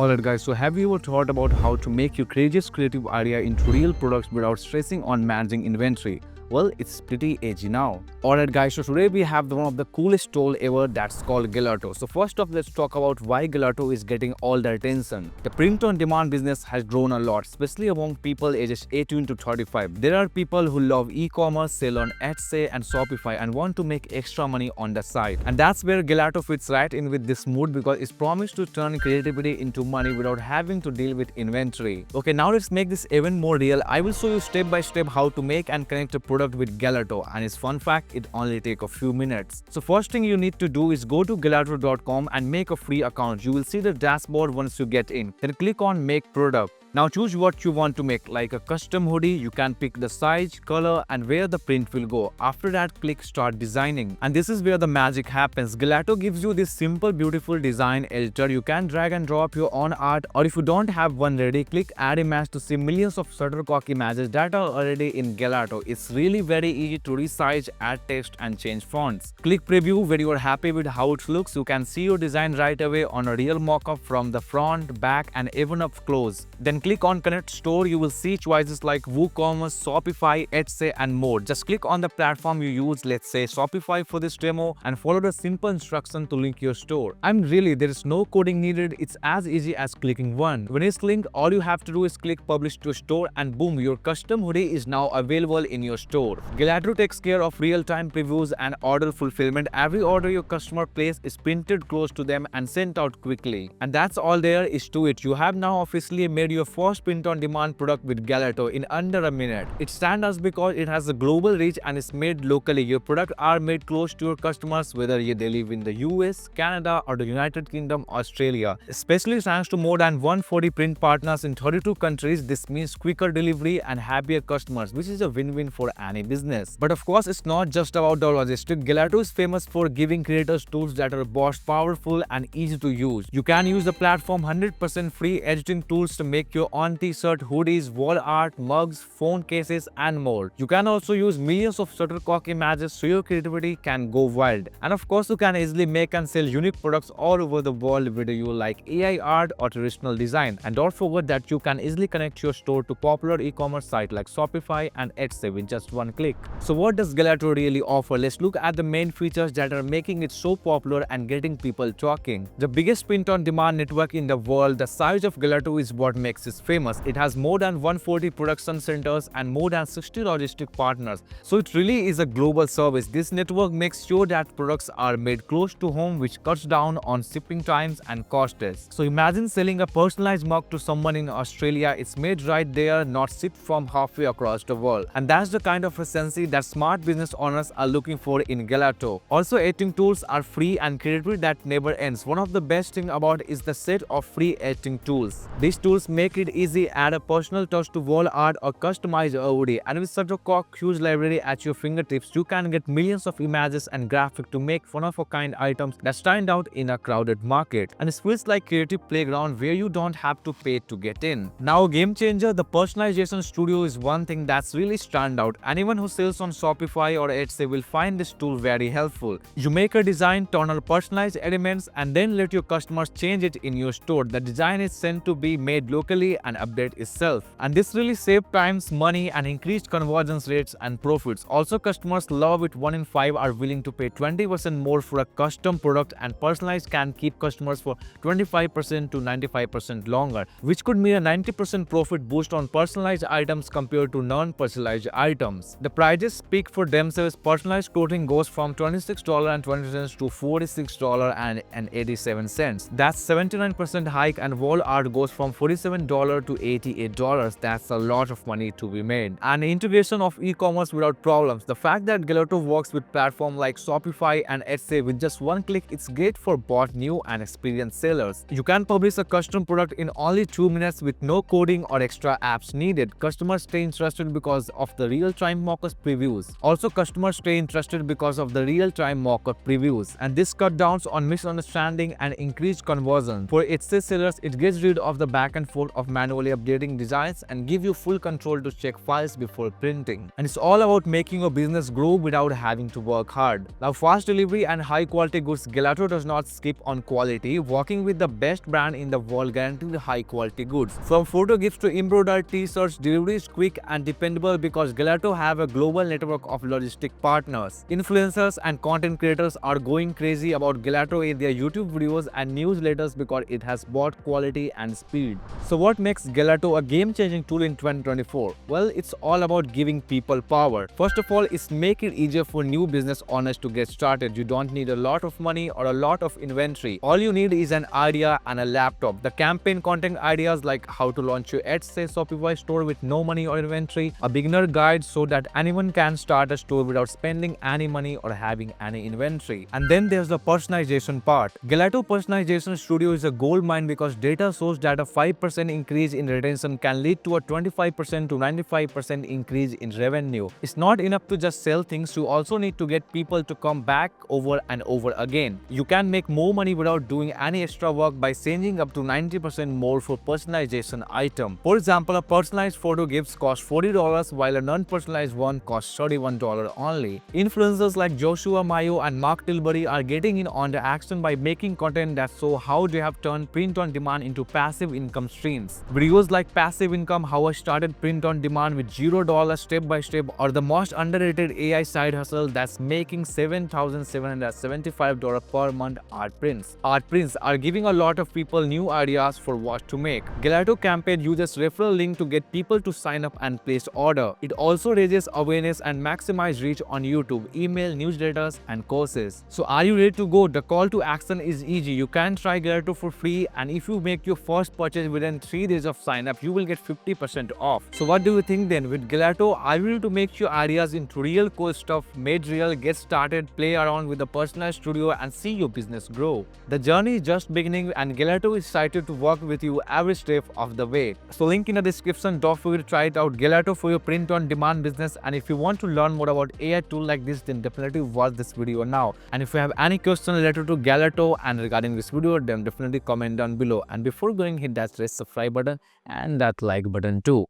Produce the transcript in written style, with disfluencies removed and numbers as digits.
Alright guys, so have you ever thought about how to make your craziest creative idea into real products without stressing on managing inventory? Well, it's pretty edgy now. Alright guys, so today we have one of the coolest tool ever that's called Gelato. So first off, let's talk about why Gelato is getting all the attention. The print-on-demand business has grown a lot, especially among people ages 18 to 35. There are people who love e-commerce, sell on Etsy and Shopify and want to make extra money on the side. And that's where Gelato fits right in with this mood because it's promised to turn creativity into money without having to deal with inventory. Okay, now let's make this even more real. I will show you step by step how to make and connect a product with Gelato, and its fun fact, it only takes a few minutes. So first thing you need to do is go to gelato.com and make a free account. You will see the dashboard once you get in. Then click on make product. Now choose what you want to make, like a custom hoodie. You can pick the size, color and where the print will go. After that, click start designing. And this is where the magic happens. Gelato gives you this simple beautiful design editor. You can drag and drop your own art, or if you don't have one ready, click add image to see millions of Shutterstock images that are already in Gelato. It's really very easy to resize, add text and change fonts. Click preview where you are happy with how it looks. You can see your design right away on a real mockup from the front, back and even up close. Then click on Connect Store. You will see choices like WooCommerce, Shopify, Etsy and more. Just click on the platform you use, let's say Shopify for this demo, and follow the simple instruction to link your store. Really, there is no coding needed. It's as easy as clicking one. When it's linked, all you have to do is click publish to store and boom, your custom hoodie is now available in your store. Gelato takes care of real-time previews and order fulfillment. Every order your customer places is printed close to them and sent out quickly. And that's all there is to it. You have now officially made your first print-on-demand product with Gelato in under a minute. It stands out because it has a global reach and is made locally. Your products are made close to your customers, whether they live in the US, Canada or the United Kingdom, Australia. Especially thanks to more than 140 print partners in 32 countries, this means quicker delivery and happier customers, which is a win-win for any business. But of course, it's not just about the logistics. Gelato is famous for giving creators tools that are both powerful and easy to use. You can use the platform 100% free editing tools to make your own t-shirt, hoodies, wall art, mugs, phone cases and more. You can also use millions of Shutterstock images so your creativity can go wild. And of course, you can easily make and sell unique products all over the world, whether you like AI art or traditional design. And don't forget that you can easily connect your store to popular e-commerce sites like Shopify and Etsy with just one click. So what does Gelato really offer? Let's look at the main features that are making it so popular and getting people talking. The biggest print-on-demand network in the world, the size of Gelato is what makes it famous. It has more than 140 production centers and more than 60 logistic partners. So it really is a global service. This network makes sure that products are made close to home, which cuts down on shipping times and costs. So imagine selling a personalized mug to someone in Australia. It's made right there, not shipped from halfway across the world. And that's the kind of efficiency that smart business owners are looking for in Gelato. Also, editing tools are free and creativity that never ends. One of the best things about it is the set of free editing tools. These tools make it easy, add a personal touch to wall art or customize a hoodie. And with such a huge library at your fingertips, you can get millions of images and graphics to make one-of-a-kind items that stand out in a crowded market. And it feels like creative playground where you don't have to pay to get in. Now, game changer, the personalization studio is one thing that's really stand out. Anyone who sells on Shopify or Etsy will find this tool very helpful. You make a design, turn on personalized elements, and then let your customers change it in your store. The design is sent to be made locally and update itself. And this really saves times, money, and increased conversion rates and profits. Also, customers love it. 1 in 5 are willing to pay 20% more for a custom product, and personalized can keep customers for 25% to 95% longer, which could mean a 90% profit boost on personalized items compared to non-personalized items. The prices speak for themselves. Personalized clothing goes from $26.20 to $46.87. That's 79% hike, and wall art goes from $47 to $88. That's a lot of money to be made. And integration of e-commerce without problems. The fact that Gelato works with platforms like Shopify and Etsy with just one click, it's great for both new and experienced sellers. You can publish a custom product in only 2 minutes with no coding or extra apps needed. Customers stay interested because of the real-time mock-up previews. And this cut down on misunderstanding and increased conversion. For Etsy sellers, it gets rid of the back and forth of manually updating designs and give you full control to check files before printing. And it's all about making your business grow without having to work hard. Now, fast delivery and high quality goods, Gelato does not skip on quality, working with the best brand in the world guaranteeing high quality goods. From photo gifts to embroidered t-shirts, delivery is quick and dependable because Gelato have a global network of logistic partners. Influencers and content creators are going crazy about Gelato in their YouTube videos and newsletters because it has both quality and speed. So what makes Gelato a game-changing tool in 2024? Well, it's all about giving people power. First of all, it's make it easier for new business owners to get started. You don't need a lot of money or a lot of inventory. All you need is an idea and a laptop. The campaign content ideas like how to launch your Etsy Shopify store with no money or inventory, a beginner guide so that anyone can start a store without spending any money or having any inventory. And then there's the personalization part. Gelato Personalization Studio is a gold mine because data shows that a 5% increase in retention can lead to a 25% to 95% increase in revenue. It's not enough to just sell things, you also need to get people to come back over and over again. You can make more money without doing any extra work by changing up to 90% more for personalization item. For example, a personalized photo gifts cost $40 while a non-personalized one costs $31 only. Influencers like Joshua Mayo and Mark Tilbury are getting in on the action by making content that show how they have turned print on demand into passive income streams. Videos like Passive Income, How I Started Print on Demand with $0 step by step, or the most underrated AI side hustle that's making $7,775 per month art prints. Art prints are giving a lot of people new ideas for what to make. Gelato campaign uses referral link to get people to sign up and place order. It also raises awareness and maximize reach on YouTube, email, newsletters, and courses. So are you ready to go? The call to action is easy. You can try Gelato for free, and if you make your first purchase within 3 days of sign up, you will get 50% off. So what do you think then? With Gelato, are you ready to make your ideas into real cool stuff made real? Get started, play around with the personalized studio, and see your business grow. The journey is just beginning, and Gelato is excited to work with you every step of the way. So link in the description. Don't forget to try it out. Gelato for your print on demand business. And if you want to learn more about AI tool like this, then definitely watch this video now. And if you have any question related to Gelato and regarding this video, then definitely comment down below. And before going, hit that red subscribe button and that like button too.